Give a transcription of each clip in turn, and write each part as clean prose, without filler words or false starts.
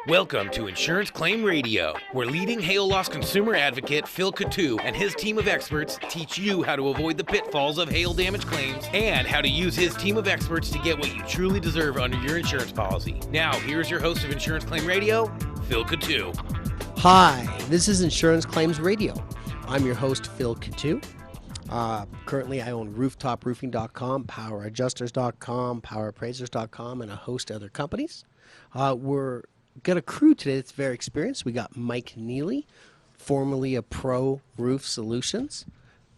Welcome to Insurance Claim Radio, where leading hail loss consumer advocate Phil Coutu and his team of experts teach you how to avoid the pitfalls of hail damage claims and how to use his team of experts to get what you truly deserve under your insurance policy. Now, here's your host of Insurance Claim Radio, Phil Coutu. Hi, this is Insurance Claims Radio. I'm your host, Phil Coutu. Currently, I own RooftopRoofing.com, PowerAdjusters.com, PowerAppraisers.com, and a host of other companies. We're got a crew today that's very experienced. We got Mike Neely, formerly of Pro Roof Solutions,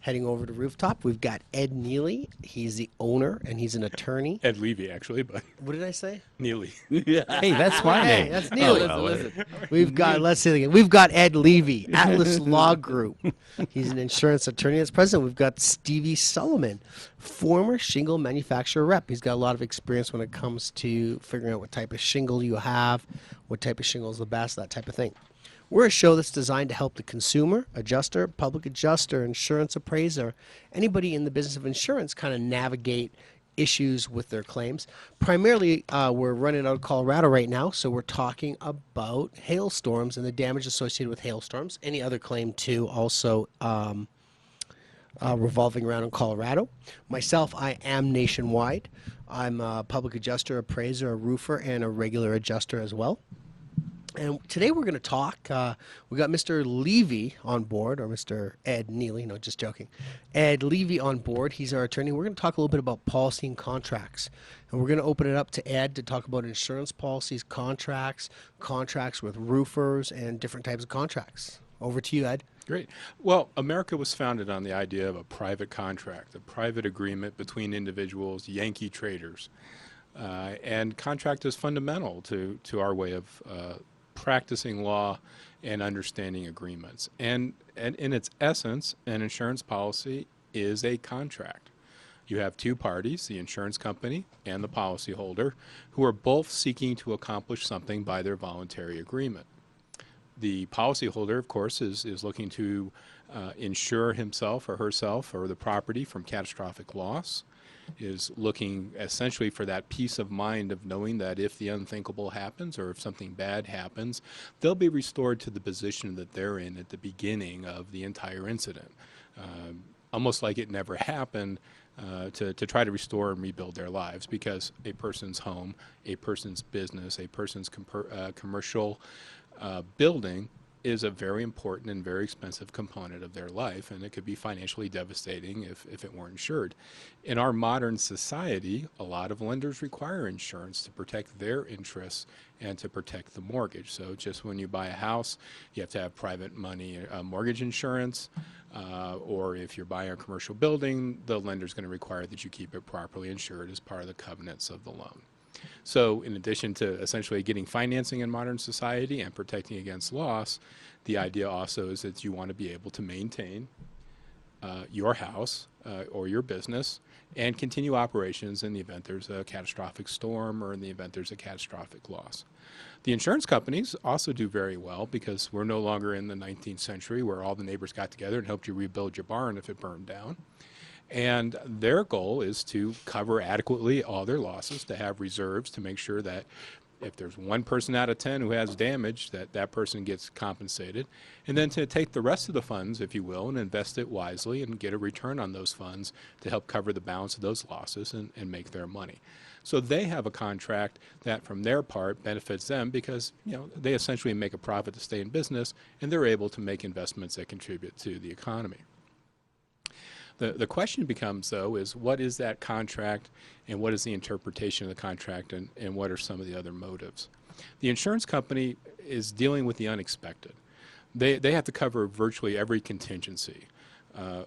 heading over to Rooftop. We've got Ed Neely. He's the owner and he's an attorney. Ed Levy, actually, but what did I say? Neely. Hey, that's my name. Hey, that's Neely. Listen. We've got, let's say it again. We've got Ed Levy, Atlas Law Group. He's an insurance attorney that's president. We've got Stevie Solomon, former shingle manufacturer rep. He's got a lot of experience when it comes to figuring out what type of shingle you have, what type of shingle is the best, that type of thing. We're a show that's designed to help the consumer, adjuster, public adjuster, insurance appraiser, anybody in the business of insurance kind of navigate issues with their claims. Primarily, we're running out of Colorado right now, so we're talking about hailstorms and the damage associated with hailstorms. Any other claim too, also revolving around in Colorado. Myself, I am nationwide. I'm a public adjuster, appraiser, a roofer, and a regular adjuster as well. And today we're going to talk, we got Mr. Levy on board, or Mr. Ed Neely, no, just joking. Ed Levy on board, he's our attorney. We're going to talk a little bit about policy and contracts. And we're going to open it up to Ed to talk about insurance policies, contracts with roofers, and different types of contracts. Over to you, Ed. Great. Well, America was founded on the idea of a private contract, a private agreement between individuals, Yankee traders. And contract is fundamental to our way of practicing law and understanding agreements. And in its essence, an insurance policy is a contract. You have two parties, the insurance company and the policyholder, who are both seeking to accomplish something by their voluntary agreement. The policyholder, of course, is looking to insure himself or herself or the property from catastrophic loss, is looking essentially for that peace of mind of knowing that if the unthinkable happens or if something bad happens, they'll be restored to the position that they're in at the beginning of the entire incident. Almost like it never happened, to try to restore and rebuild their lives, because a person's home, a person's business, a person's commercial building is a very important and very expensive component of their life, and it could be financially devastating if it weren't insured. In our modern society, a lot of lenders require insurance to protect their interests and to protect the mortgage. So just when you buy a house, you have to have private money mortgage insurance, or if you're buying a commercial building, the lender's going to require that you keep it properly insured as part of the covenants of the loan. So in addition to essentially getting financing in modern society and protecting against loss, the idea also is that you want to be able to maintain your house or your business and continue operations in the event there's a catastrophic storm or in the event there's a catastrophic loss. The insurance companies also do very well, because we're no longer in the 19th century where all the neighbors got together and helped you rebuild your barn if it burned down. And their goal is to cover adequately all their losses, to have reserves to make sure that if there's one person out of 10 who has damage, that person gets compensated, and then to take the rest of the funds, if you will, and invest it wisely and get a return on those funds to help cover the balance of those losses and make their money. So they have a contract that from their part benefits them, because they essentially make a profit to stay in business, and they're able to make investments that contribute to the economy. The question becomes, though, is what is that contract, and what is the interpretation of the contract, and what are some of the other motives? The insurance company is dealing with the unexpected. They have to cover virtually every contingency,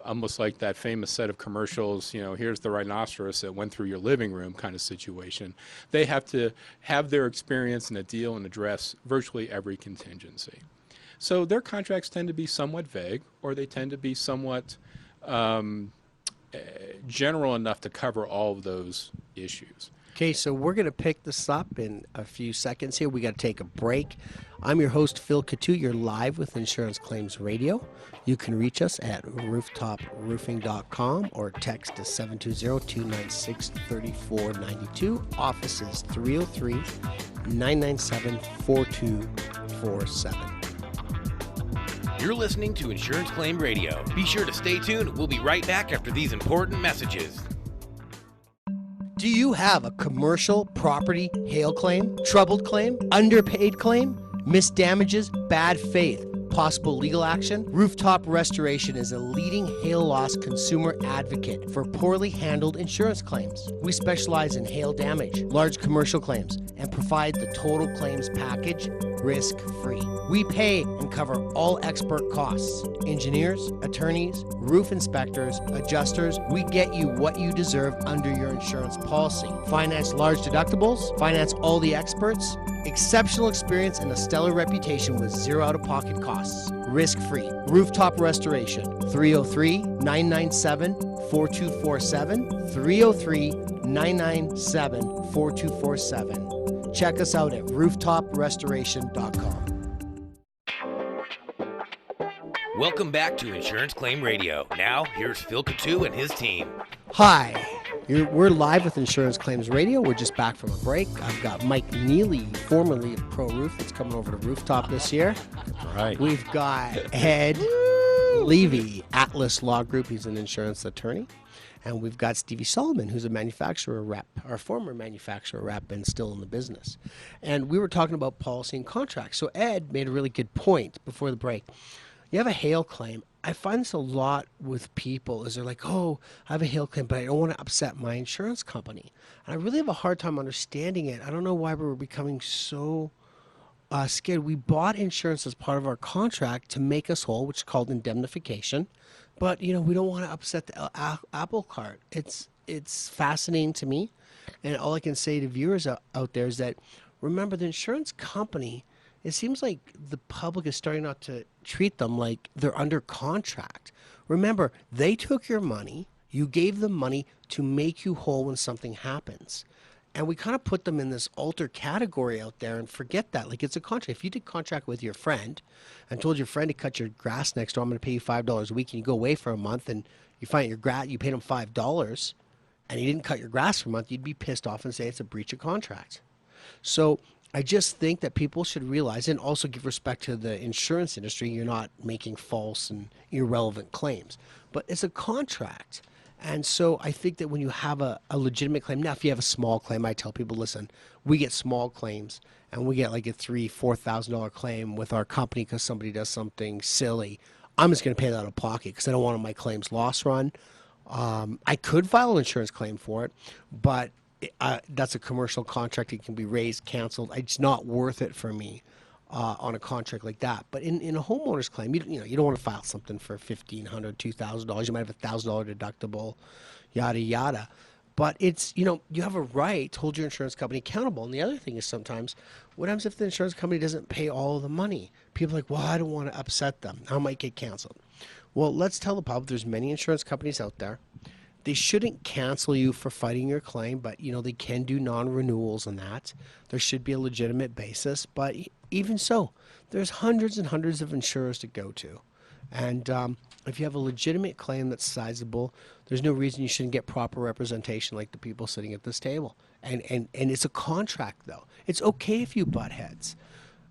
almost like that famous set of commercials, here's the rhinoceros that went through your living room kind of situation. They have to have their experience in a deal and address virtually every contingency. So their contracts tend to be somewhat vague, or they tend to be somewhat general enough to cover all of those issues. Okay, so we're going to pick this up in a few seconds here. We got to take a break. I'm your host, Phil Coutu. You're live with Insurance Claims Radio. You can reach us at rooftoproofing.com or text us 720-296-3492. Office is 303 303-997-4247. You're listening to Insurance Claim Radio. Be sure to stay tuned. We'll be right back after these important messages. Do you have a commercial property hail claim, troubled claim, underpaid claim, missed damages, bad faith, possible legal action? Rooftop Restoration is a leading hail loss consumer advocate for poorly handled insurance claims. We specialize in hail damage, large commercial claims, and provide the total claims package risk-free. We pay and cover all expert costs. Engineers, attorneys, roof inspectors, adjusters, we get you what you deserve under your insurance policy. Finance large deductibles, finance all the experts, exceptional experience and a stellar reputation with zero out-of-pocket costs. Risk-free. Rooftop Restoration, 303-997-4247, 303-997-4247. Check us out at rooftоprestoration.com. Welcome back to Insurance Claim Radio. Now, here's Phil Coutu and his team. Hi, we're live with Insurance Claims Radio. We're just back from a break. I've got Mike Neely, formerly of Pro Roof, that's coming over to Rooftop this year. Right. We've got Ed Levy, Atlas Law Group. He's an insurance attorney. And we've got Stevie Solomon, who's a manufacturer rep, our former manufacturer rep, and still in the business. And we were talking about policy and contracts. So Ed made a really good point before the break. You have a hail claim. I find this a lot with people is they're like, oh, I have a hail claim, but I don't want to upset my insurance company. And I really have a hard time understanding it. I don't know why we're becoming so scared. We bought insurance as part of our contract to make us whole, which is called indemnification. But, we don't want to upset the apple cart. It's fascinating to me. And all I can say to viewers out there is that, remember, the insurance company, it seems like the public is starting not to treat them like they're under contract. Remember, they took your money. You gave them money to make you whole when something happens. And we kind of put them in this alter category out there and forget that. Like, it's a contract. If you did contract with your friend and told your friend to cut your grass next door, I'm going to pay you $5 a week, and you go away for a month and you find you paid him $5 and he didn't cut your grass for a month, you'd be pissed off and say it's a breach of contract. So I just think that people should realize and also give respect to the insurance industry. You're not making false and irrelevant claims, but it's a contract. And so I think that when you have a legitimate claim, now if you have a small claim, I tell people, listen, we get small claims and we get like a $3,000-$4,000 claim with our company because somebody does something silly. I'm just going to pay that out of pocket because I don't want my claims loss run. I could file an insurance claim for it, but that's a commercial contract. It can be raised, canceled. It's not worth it for me on a contract like that. But in a homeowner's claim, you don't want to file something for $1,500, $2,000. You might have $1,000 deductible, yada yada. But it's you have a right to hold your insurance company accountable. And the other thing is sometimes, what happens if the insurance company doesn't pay all of the money? People are like, well, I don't want to upset them. I might get canceled. Well, let's tell the public there's many insurance companies out there. They shouldn't cancel you for fighting your claim, but they can do non-renewals on that. There should be a legitimate basis, but even so, there's hundreds and hundreds of insurers to go to. And if you have a legitimate claim that's sizable, there's no reason you shouldn't get proper representation like the people sitting at this table. And it's a contract, though. It's okay if you butt heads.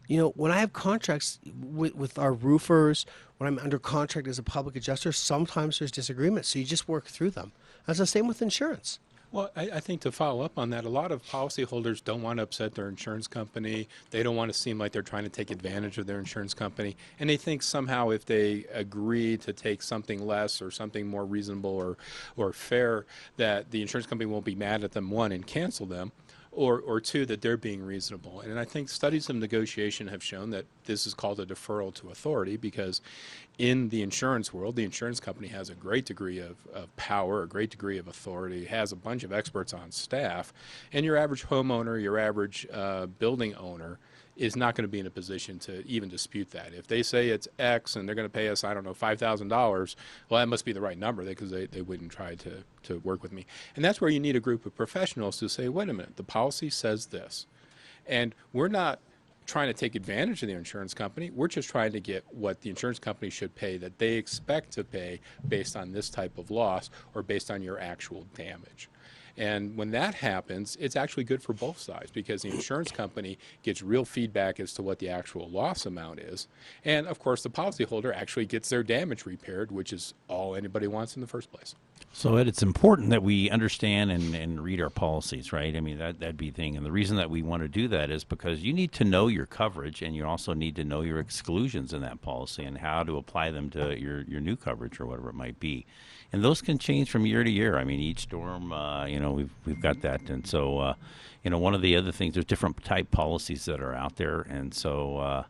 When I have contracts with our roofers, when I'm under contract as a public adjuster, sometimes there's disagreements, so you just work through them. That's the same with insurance. Well, I think to follow up on that, a lot of policyholders don't want to upset their insurance company. They don't want to seem like they're trying to take advantage of their insurance company. And they think somehow if they agree to take something less or something more reasonable or fair, that the insurance company won't be mad at them, one, and cancel them. Or two, that they're being reasonable. And I think studies of negotiation have shown that this is called a deferral to authority, because in the insurance world, the insurance company has a great degree of power, a great degree of authority, has a bunch of experts on staff, and your average homeowner, your average building owner is not going to be in a position to even dispute that. If they say it's X and they're going to pay us, $5,000, well, that must be the right number, because they wouldn't try to work with me. And that's where you need a group of professionals to say, wait a minute, the policy says this. And we're not trying to take advantage of the insurance company. We're just trying to get what the insurance company should pay, that they expect to pay based on this type of loss or based on your actual damage. And when that happens, it's actually good for both sides because the insurance company gets real feedback as to what the actual loss amount is. And of course, the policyholder actually gets their damage repaired, which is all anybody wants in the first place. So Ed, it's important that we understand and read our policies, right? I mean, that'd be the thing. And the reason that we want to do that is because you need to know your coverage, and you also need to know your exclusions in that policy and how to apply them to your new coverage or whatever it might be. And those can change from year to year. I mean, each storm, we've got that. And so, one of the other things, there's different type policies that are out there. And so,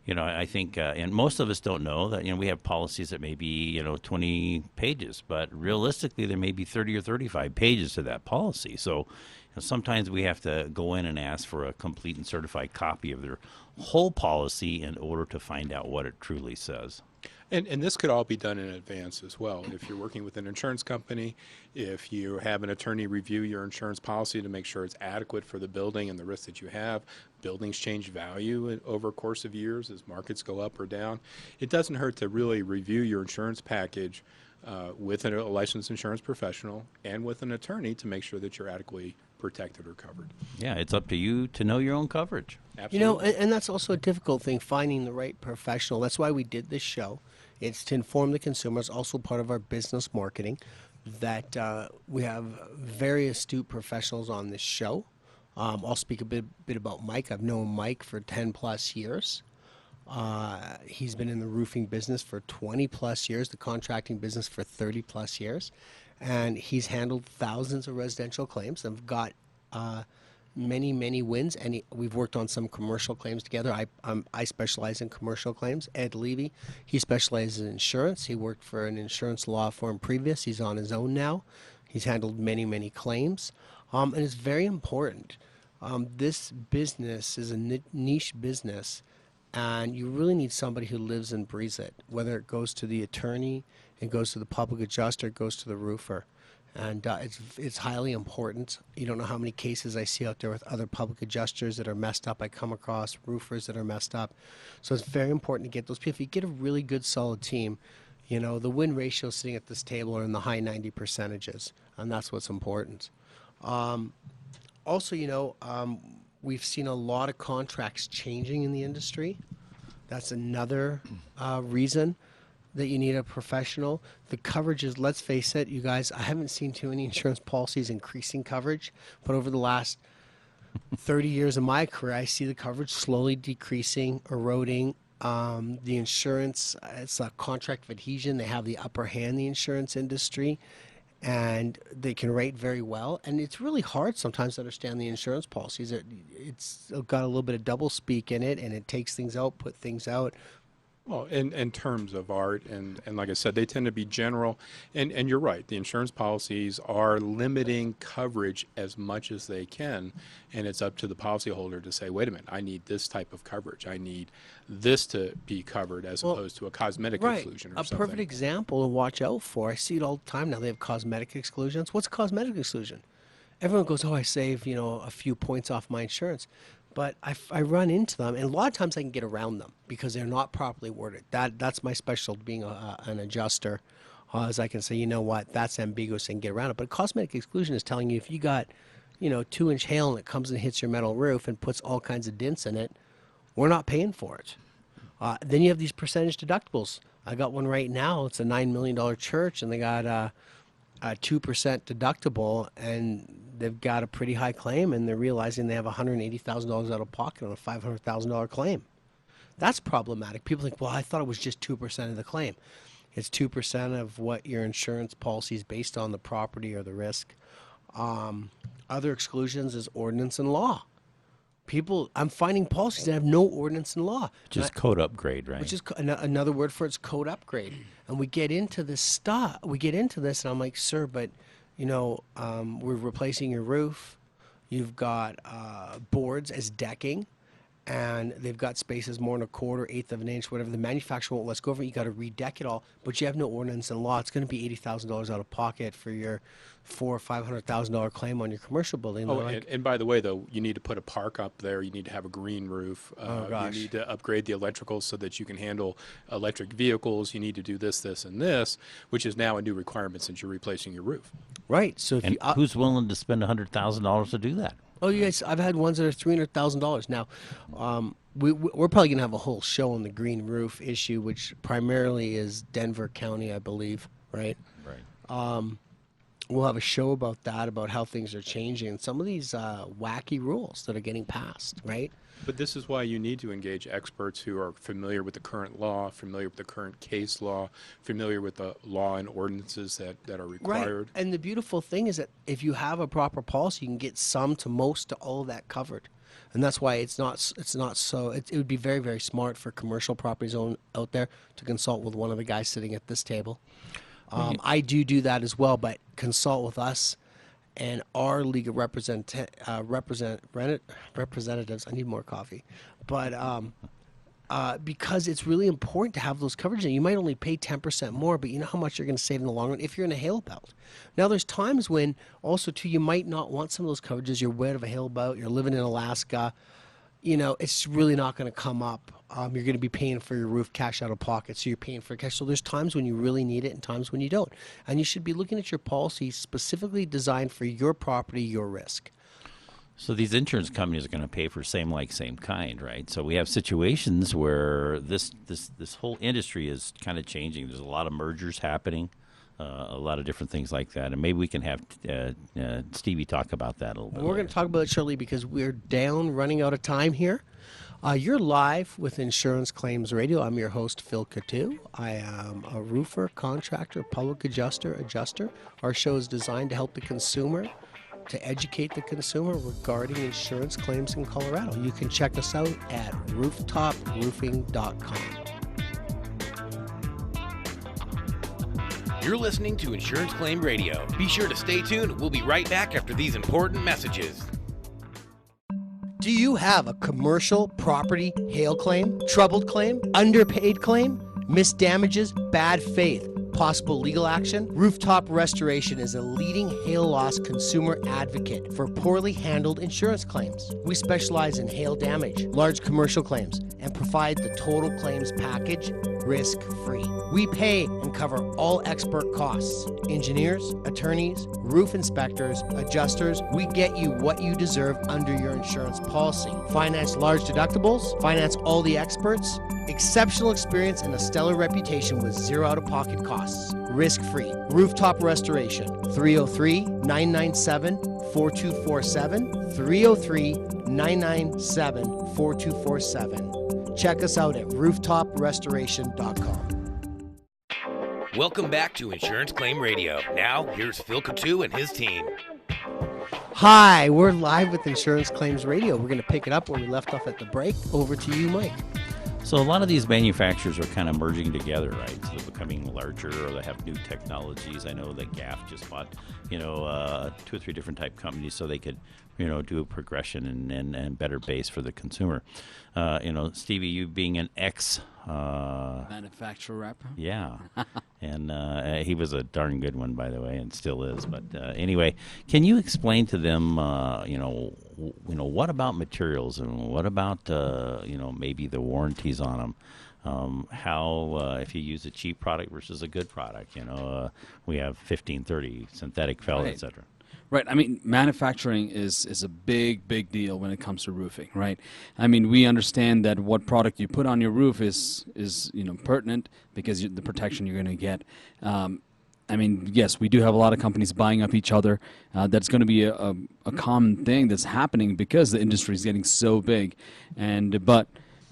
I think, and most of us don't know that, we have policies that may be, 20 pages, but realistically there may be 30 or 35 pages to that policy. So sometimes we have to go in and ask for a complete and certified copy of their whole policy in order to find out what it truly says. And this could all be done in advance as well. If you're working with an insurance company, if you have an attorney review your insurance policy to make sure it's adequate for the building and the risk that you have, buildings change value over a course of years as markets go up or down. It doesn't hurt to really review your insurance package with a licensed insurance professional and with an attorney to make sure that you're adequately protected or covered. Yeah, it's up to you to know your own coverage. Absolutely. And that's also a difficult thing, finding the right professional. That's why we did this show. It's to inform the consumers, also part of our business marketing, that we have very astute professionals on this show. I'll speak a bit about Mike. I've known Mike for 10 plus years. He's been in the roofing business for 20 plus years, the contracting business for 30 plus years, and he's handled thousands of residential claims. I've got many wins, and we've worked on some commercial claims together. I specialize in commercial claims. Ed Levy, he specializes in insurance. He worked for an insurance law firm previous. He's on his own now. He's handled many claims, and it's very important. This business is a niche business, and you really need somebody who lives and breathes it, whether it goes to the attorney, it goes to the public adjuster, it goes to the roofer. And it's highly important. You don't know how many cases I see out there with other public adjusters that are messed up. I come across roofers that are messed up. So it's very important to get those people. If you get a really good, solid team, the win ratio sitting at this table are in the high 90 percentages, and that's what's important. Also, we've seen a lot of contracts changing in the industry. That's another reason that you need a professional. The coverages, let's face it, you guys, I haven't seen too many insurance policies increasing coverage, but over the last 30 years of my career, I see the coverage slowly decreasing, eroding. The insurance, it's a contract of adhesion. They have the upper hand, the insurance industry, and they can rate very well. And it's really hard sometimes to understand the insurance policies. It's got a little bit of double speak in it, and it takes things out, put things out. Well, in terms of art, and like I said, they tend to be general. And you're right, the insurance policies are limiting coverage as much as they can, and it's up to the policyholder to say, wait a minute, I need this type of coverage. I need this to be covered as opposed to a cosmetic exclusion or something. A perfect example to watch out for, I see it all the time now, they have cosmetic exclusions. What's a cosmetic exclusion? Everyone goes, I save, a few points off my insurance. But I run into them, and a lot of times I can get around them because they're not properly worded. That's my specialty, being an adjuster, as I can say, you know what, that's ambiguous and get around it. But cosmetic exclusion is telling you if you got, 2-inch hail and it comes and hits your metal roof and puts all kinds of dents in it, we're not paying for it. Then you have these percentage deductibles. I got one right now. It's a $9 million church, and they got a 2% deductible, and they've got a pretty high claim, and they're realizing they have $180,000 out of pocket on a $500,000 claim. That's problematic. People think, well, I thought it was just 2% of the claim. It's 2% of what your insurance policy is based on, the property or the risk. Other exclusions is ordinance and law. I'm finding policies that have no ordinance and law. Just code upgrade, right? Which is another word for it's code upgrade. And we get into this stuff. We get into this, and I'm like, sir, but, we're replacing your roof. You've got boards as decking. and they've got spaces more than a quarter, eighth of an inch, whatever. The manufacturer won't let us go over it. You got to redeck it all, but you have no ordinance in law. It's going to be $80,000 out of pocket for your $400,000 or $500,000 claim on your commercial building. Oh, and by the way, though, you need to put a park up there. You need to have a green roof. Gosh. You need to upgrade the electrical so that you can handle electric vehicles. You need to do this, this, and this, which is now a new requirement since you're replacing your roof. Right. So if And you who's willing to spend $100,000 to do that? Oh, yes, I've had ones that are $300,000. Now, we're probably going to have a whole show on the green roof issue, which primarily is Denver County, I believe, right? Right. We'll have a show about that, about how things are changing, and some of these wacky rules that are getting passed, right? But this is why you need to engage experts who are familiar with the current law, familiar with the current case law, familiar with the law and ordinances that are required. Right. And the beautiful thing is that if you have a proper policy, you can get some to most to all of that covered. And that's why it would be very, very smart for commercial properties out there to consult with one of the guys sitting at this table. I do that as well, but consult with us and our league of representatives. I need more coffee, but because it's really important to have those coverage. And you might only pay 10% more, but you know how much you're going to save in the long run if you're in a hail belt. Now, there's times when also too you might not want some of those coverages. You're aware of a hail belt. You're living in Alaska. You know, it's really not going to come up. You're going to be paying for your roof cash out of pocket, so you're paying for cash. So there's times when you really need it and times when you don't. And you should be looking at your policy specifically designed for your property, your risk. So these insurance companies are going to pay for same like, same kind, right? So we have situations where this whole industry is kind of changing. There's a lot of mergers happening, a lot of different things like that. And maybe we can have Stevie talk about that a little bit. We're going to talk about it shortly because we're running out of time here. You're live with Insurance Claims Radio. I'm your host, Phil Coutu. I am a roofer, contractor, public adjuster. Our show is designed to help the consumer, to educate the consumer regarding insurance claims in Colorado. You can check us out at rooftoproofing.com. You're listening to Insurance Claim Radio. Be sure to stay tuned. We'll be right back after these important messages. Do you have a commercial property hail claim, troubled claim, underpaid claim, missed damages, bad faith, possible legal action? Rooftop Restoration is a leading hail loss consumer advocate for poorly handled insurance claims. We specialize in hail damage, large commercial claims, and provide the total claims package risk-free. We pay and cover all expert costs. Engineers, attorneys, roof inspectors, adjusters, we get you what you deserve under your insurance policy. Finance large deductibles, finance all the experts, exceptional experience and a stellar reputation with zero out-of-pocket costs. Risk-free. Rooftop Restoration, 303-997-4247, 303-997-4247. Check us out at rooftоprestoration.com. Welcome back to Insurance Claim Radio. Now, here's Phil Coutu and his team. Hi, we're live with Insurance Claims Radio. We're going to pick it up where we left off at the break. Over to you, Mike. So a lot of these manufacturers are kind of merging together, right? So they're becoming larger, or they have new technologies. I know that GAF just bought, 2 or 3 different type companies so they could, do a progression and better base for the consumer. Stevie, you being an manufacturer rep. Yeah, and he was a darn good one, by the way, and still is. But anyway, can you explain to them, what about materials and what about, maybe the warranties on them? How if you use a cheap product versus a good product, we have 1530 synthetic felt, Right. etc. Right. I mean, manufacturing is a big deal when it comes to roofing, right? I mean, we understand that what product you put on your roof is pertinent because the protection you're going to get. I mean, yes, we do have a lot of companies buying up each other. That's going to be a common thing that's happening because the industry is getting so big. But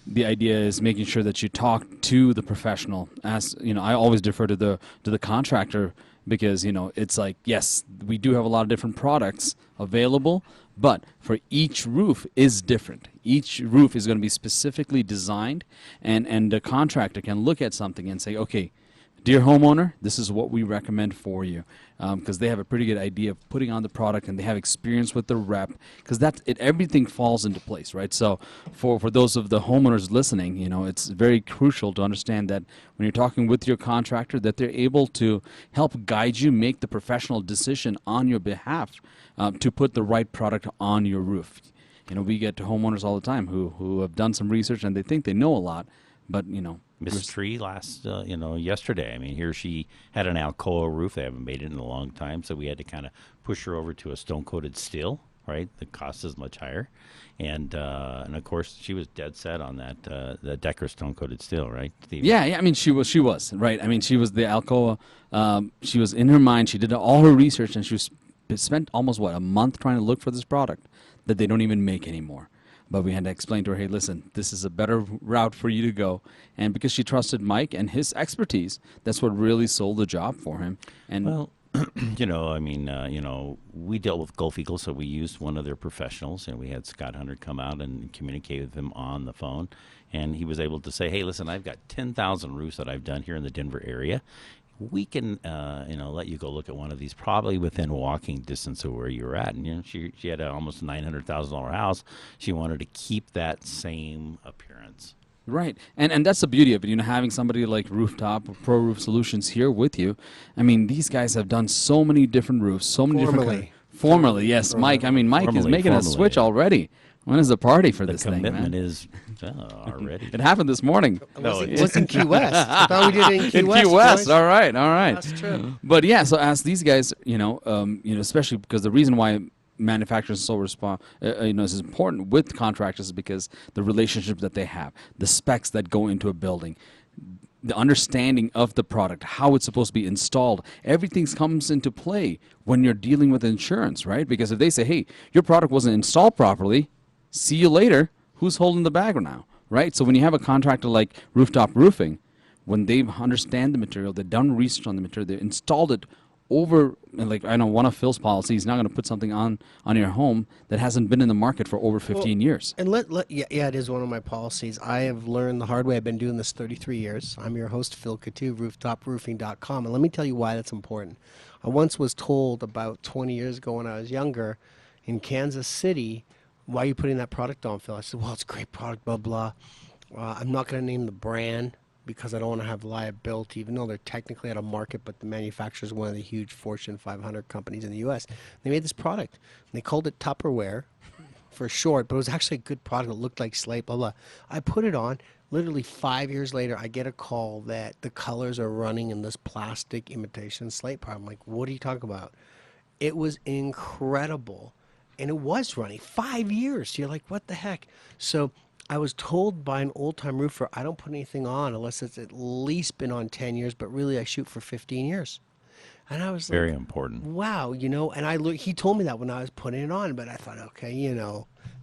the idea is making sure that you talk to the professional. As I always defer to the contractor. Because, it's like, yes, we do have a lot of different products available, but for each roof is different. Each roof is going to be specifically designed, and the contractor can look at something and say, okay, dear homeowner, this is what we recommend for you, because they have a pretty good idea of putting on the product, and they have experience with the rep, because that's it. Everything falls into place, right? So for those of the homeowners listening, it's very crucial to understand that when you're talking with your contractor, that they're able to help guide you make the professional decision on your behalf to put the right product on your roof. We get to homeowners all the time who have done some research and they think they know a lot, but Miss Tree yesterday. I mean, here she had an Alcoa roof. They haven't made it in a long time, so we had to kind of push her over to a stone-coated steel, right? The cost is much higher. And of course, she was dead set on that the Decker stone-coated steel, right, Steve? Yeah, I mean, she was, right? I mean, she was the Alcoa. She was in her mind. She did all her research, and she spent almost, a month trying to look for this product that they don't even make anymore. But we had to explain to her, hey, listen, this is a better route for you to go. And because she trusted Mike and his expertise, that's what really sold the job for him. And well, we dealt with Gulf Eagle, so we used one of their professionals, and we had Scott Hunter come out and communicate with him on the phone. And he was able to say, hey, listen, I've got 10,000 roofs that I've done here in the Denver area. We can, let you go look at one of these, probably within walking distance of where you're at. And she had an almost $900,000 house. She wanted to keep that same appearance. Right, and that's the beauty of it. Having somebody like Rooftop or Pro Roof Solutions here with you. I mean, these guys have done so many different roofs, so many different. Formerly, yes, Mike. I mean, Mike is making a switch already. When is the party for this thing, man? The commitment is already. It happened this morning. No, it's in Key West. I thought we did it in Key West. Key West. Boys. All right. That's true. But yeah, so as these guys, especially because the reason why manufacturers is is important with contractors is because the relationship that they have, the specs that go into a building, the understanding of the product, how it's supposed to be installed, everything comes into play when you're dealing with insurance, right? Because if they say, hey, your product wasn't installed properly, see you later, who's holding the bag now, right? So when you have a contractor like Rooftop Roofing, when they understand the material, they've done research on the material, they installed it over, like I know one of Phil's policies, he's not going to put something on your home that hasn't been in the market for over 15 years. And it is one of my policies. I have learned the hard way. I've been doing this 33 years. I'm your host, Phil Coutu, rooftoproofing.com. And let me tell you why that's important. I once was told about 20 years ago when I was younger in Kansas City, why are you putting that product on, Phil? I said, well, it's a great product, blah, blah. I'm not going to name the brand because I don't want to have liability, even though they're technically out of market, but the manufacturer is one of the huge Fortune 500 companies in the U.S. They made this product, and they called it Tupperware for short, but it was actually a good product. It looked like slate, blah, blah. I put it on. Literally 5 years later, I get a call that the colors are running in this plastic imitation slate part. I'm like, what are you talking about? It was incredible, and it was running 5 years. You're like, what the heck? So I was told by an old-time roofer, I don't put anything on unless it's at least been on 10 years, but really I shoot for 15 years. And I was very like, important. Wow, and he told me that when I was putting it on, but I thought, okay,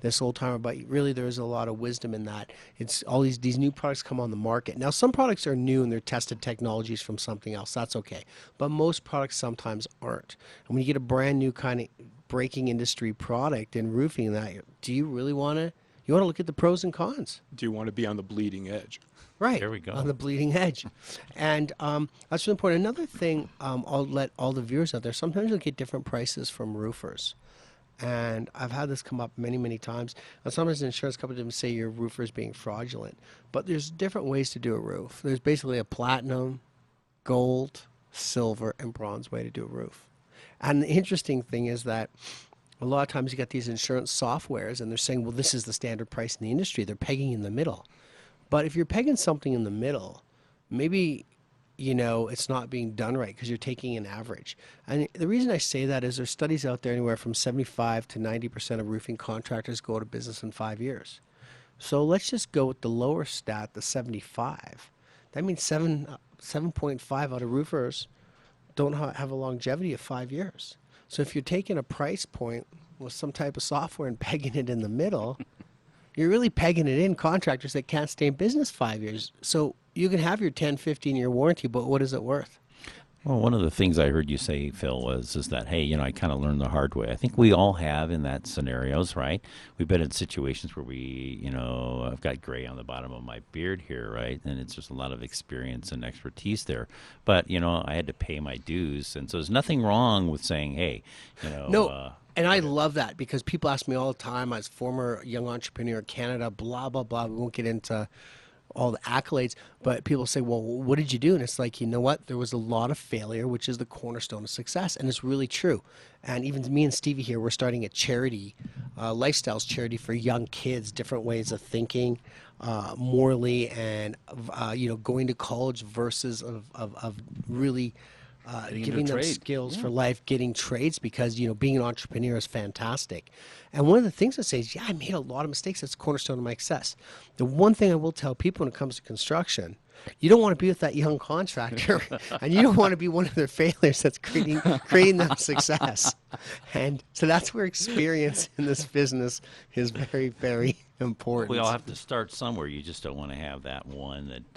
this old-timer, but really there's a lot of wisdom in that. It's all these new products come on the market. Now, some products are new and they're tested technologies from something else. That's okay. But most products sometimes aren't. And when you get a brand new kind of breaking industry product in roofing, do you really want to? You want to look at the pros and cons. Do you want to be on the bleeding edge? Right. There we go. On the bleeding edge. And that's really important. Another thing, I'll let all the viewers out there, sometimes you'll get different prices from roofers. And I've had this come up many, many times. And sometimes the insurance company say your roofer is being fraudulent. But there's different ways to do a roof. There's basically a platinum, gold, silver, and bronze way to do a roof. And the interesting thing is that a lot of times you got these insurance softwares and they're saying, well, this is the standard price in the industry. They're pegging in the middle. But if you're pegging something in the middle, maybe, it's not being done right because you're taking an average. And the reason I say that is there's studies out there anywhere from 75 to 90% of roofing contractors go out of business in 5 years. So let's just go with the lower stat, the 75. That means 7.5 out of roofers don't have a longevity of 5 years. So if you're taking a price point with some type of software and pegging it in the middle, you're really pegging it in contractors that can't stay in business 5 years. So you can have your 10, 15-year warranty, but what is it worth? Well, one of the things I heard you say, Phil, is that, hey, I kind of learned the hard way. I think we all have in that scenarios, right? We've been in situations where I've got gray on the bottom of my beard here, right? And it's just a lot of experience and expertise there. But, I had to pay my dues. And so there's nothing wrong with saying, hey, No. And I love that because people ask me all the time, as former young entrepreneur in Canada, blah, blah, blah. We won't get into all the accolades, but people say, well, what did you do? And it's like, you know what? There was a lot of failure, which is the cornerstone of success. And it's really true. And even me and Stevie here, we're starting a charity, lifestyles charity for young kids, different ways of thinking morally and, going to college versus of really giving them skills for life, getting trades, because, being an entrepreneur is fantastic. And one of the things I say is, I made a lot of mistakes. That's the cornerstone of my success. The one thing I will tell people when it comes to construction, you don't want to be with that young contractor and you don't want to be one of their failures that's creating them success. And so that's where experience in this business is very, very important. We all have to start somewhere. You just don't want to have that one that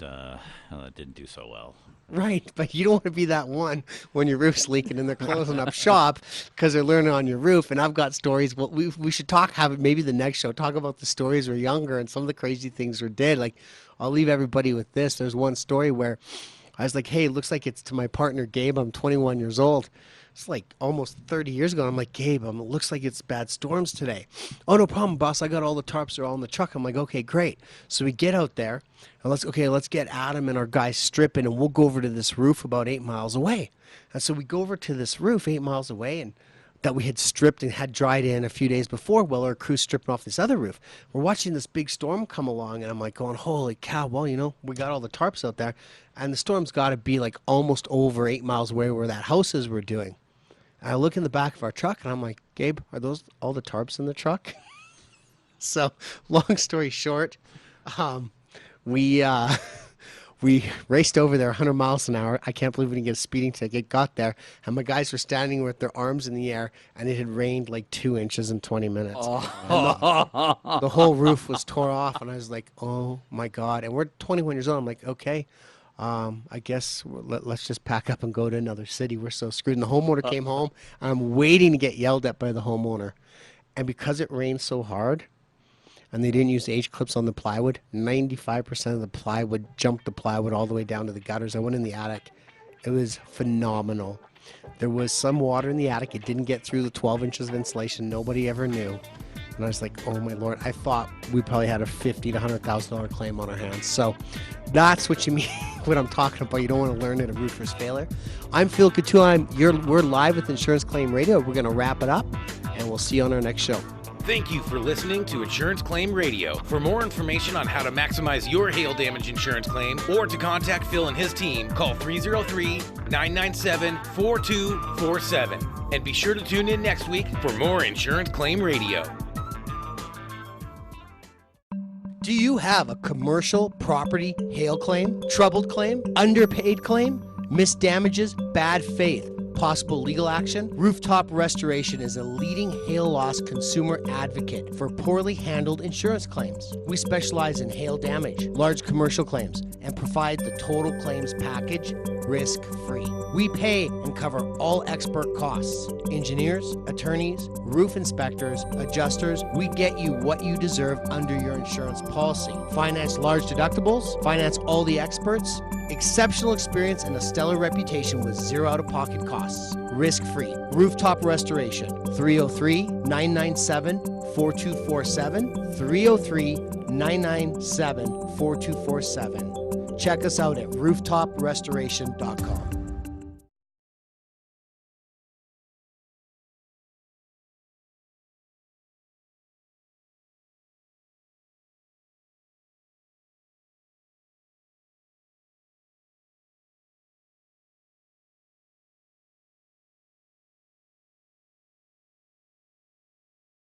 didn't do so well. Right, but you don't want to be that one when your roof's leaking and they're closing up shop because they're learning on your roof. And I've got stories. Well, we should have it maybe the next show. Talk about the stories we're younger and some of the crazy things we did. Like, I'll leave everybody with this. There's one story where I was like, hey, it looks like it's to my partner Gabe. I'm 21 years old. It's like almost 30 years ago. I'm like, Gabe, it looks like it's bad storms today. Oh, no problem, boss. I got all the tarps. They're all in the truck. I'm like, okay, great. So we get out there and let's get Adam and our guys stripping, and we'll go over to this roof about 8 miles away. And so we go over to this roof 8 miles away, and that we had stripped and had dried in a few days before while our crew's stripping off this other roof. We're watching this big storm come along, and I'm like going, holy cow, well, we got all the tarps out there, and the storm's got to be like almost over 8 miles away where that house is we're doing. And I look in the back of our truck, and I'm like, Gabe, are those all the tarps in the truck? So, long story short, we raced over there 100 miles an hour. I can't believe we didn't get a speeding ticket. Got there, and my guys were standing with their arms in the air, and it had rained like 2 inches in 20 minutes. Oh. The whole roof was tore off, and I was like, oh, my God. And we're 21 years old. I'm like, okay. I guess let's just pack up and go to another city. We're so screwed. And the homeowner came home, and I'm waiting to get yelled at by the homeowner. And because it rained so hard, and they didn't use H clips on the plywood, 95% of the plywood jumped the plywood all the way down to the gutters. I went in the attic. It was phenomenal. There was some water in the attic. It didn't get through the 12 inches of insulation. Nobody ever knew. And I was like, oh my Lord, I thought we probably had a $50,000 to $100,000 claim on our hands. So that's what you mean, what I'm talking about. You don't want to learn at a roofer's failure. I'm Phil Coutu. We're live with Insurance Claim Radio. We're going to wrap it up, and we'll see you on our next show. Thank you for listening to Insurance Claim Radio. For more information on how to maximize your hail damage insurance claim or to contact Phil and his team, call 303-997-4247. And be sure to tune in next week for more Insurance Claim Radio. Do you have a commercial property hail claim, troubled claim, underpaid claim, missed damages, bad faith, possible legal action? Rooftop Restoration is a leading hail loss consumer advocate for poorly handled insurance claims. We specialize in hail damage, large commercial claims, and provide the total claims package risk-free. We pay and cover all expert costs. Engineers, attorneys, roof inspectors, adjusters, we get you what you deserve under your insurance policy. Finance large deductibles, finance all the experts, exceptional experience and a stellar reputation with zero out-of-pocket costs. Risk-free. Rooftop Restoration. 303-997-4247. 303-997-4247. Check us out at rooftop restoration.com.